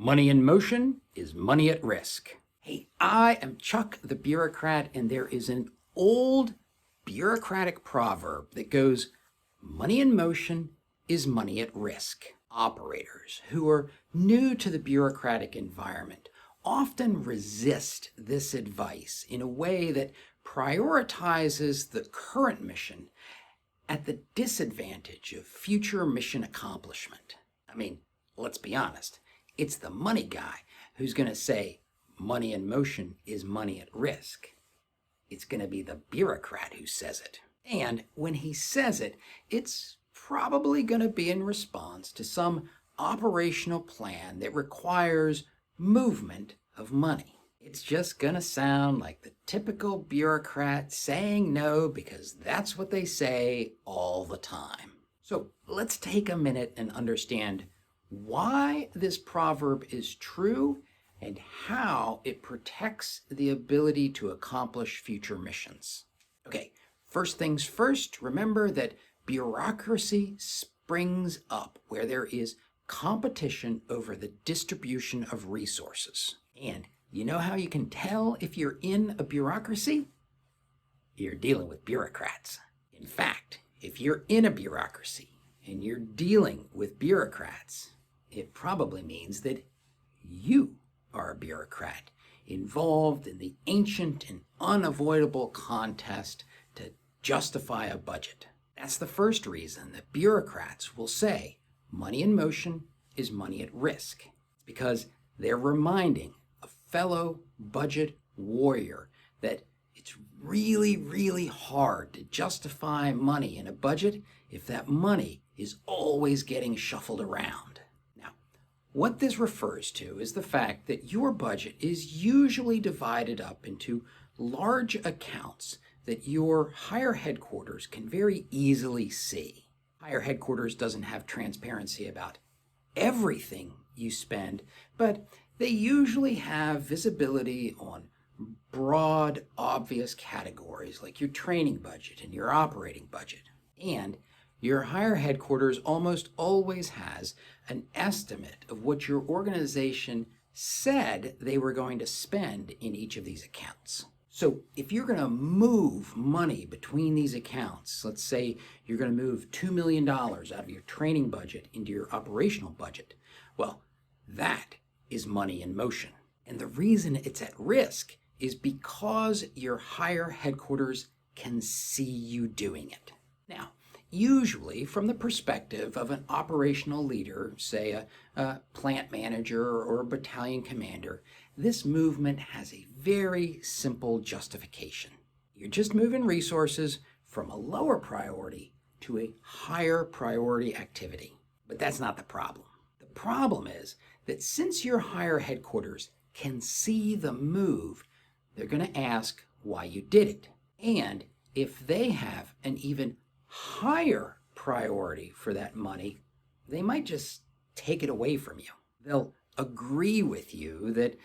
Money in motion is money at risk. Hey, I am Chuck the bureaucrat, and there is an old bureaucratic proverb that goes, money in motion is money at risk. Operators who are new to the bureaucratic environment often resist this advice in a way that prioritizes the current mission at the disadvantage of future mission accomplishment. I mean, let's be honest. It's the money guy who's going to say money in motion is money at risk. It's going to be the bureaucrat who says it. And when he says it, it's probably going to be in response to some operational plan that requires movement of money. It's just going to sound like the typical bureaucrat saying no because that's what they say all the time. So let's take a minute and understand why this proverb is true and how it protects the ability to accomplish future missions. Okay, first things first, remember that bureaucracy springs up where there is competition over the distribution of resources. And you know how you can tell if you're in a bureaucracy? You're dealing with bureaucrats. In fact, if you're in a bureaucracy and you're dealing with bureaucrats, it probably means that you are a bureaucrat involved in the ancient and unavoidable contest to justify a budget. That's the first reason that bureaucrats will say money in motion is money at risk. It's because they're reminding a fellow budget warrior that it's really, really hard to justify money in a budget if that money is always getting shuffled around. What this refers to is the fact that your budget is usually divided up into large accounts that your higher headquarters can very easily see. Higher headquarters doesn't have transparency about everything you spend, but they usually have visibility on broad, obvious categories like your training budget and your operating budget. And your higher headquarters almost always has an estimate of what your organization said they were going to spend in each of these accounts. So if you're going to move money between these accounts, let's say you're going to move $2 million out of your training budget into your operational budget, well, that is money in motion. And the reason it's at risk is because your higher headquarters can see you doing it. Now, usually from the perspective of an operational leader, say a plant manager or a battalion commander, this movement has a very simple justification. You're just moving resources from a lower priority to a higher priority activity. But that's not the problem. The problem is that since your higher headquarters can see the move, they're going to ask why you did it. And if they have an even higher priority for that money, they might just take it away from you. They'll agree with you that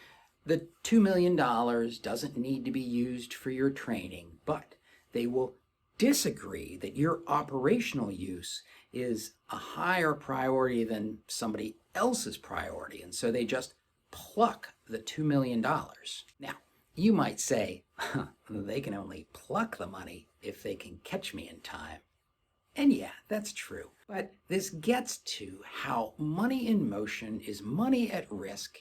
the $2 million doesn't need to be used for your training, but they will disagree that your operational use is a higher priority than somebody else's priority, and so they just pluck the $2 million. Now, you might say, they can only pluck the money if they can catch me in time. And yeah, that's true. But this gets to how money in motion is money at risk,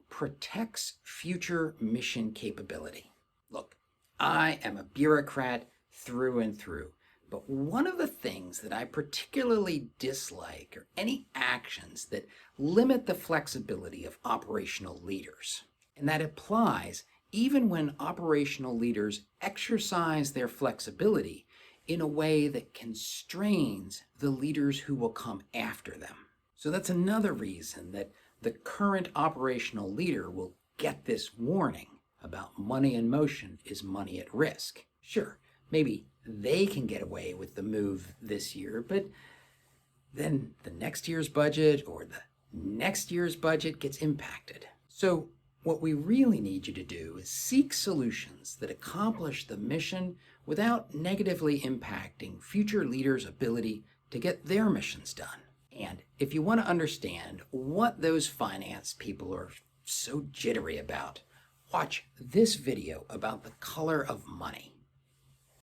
protects future mission capability. Look, I am a bureaucrat through and through, but one of the things that I particularly dislike are any actions that limit the flexibility of operational leaders. And that applies even when operational leaders exercise their flexibility in a way that constrains the leaders who will come after them. So that's another reason that the current operational leader will get this warning about money in motion is money at risk. Sure, maybe they can get away with the move this year, but then the next year's budget or the next year's budget gets impacted. So what we really need you to do is seek solutions that accomplish the mission without negatively impacting future leaders' ability to get their missions done. And if you want to understand what those finance people are so jittery about, watch this video about the color of money.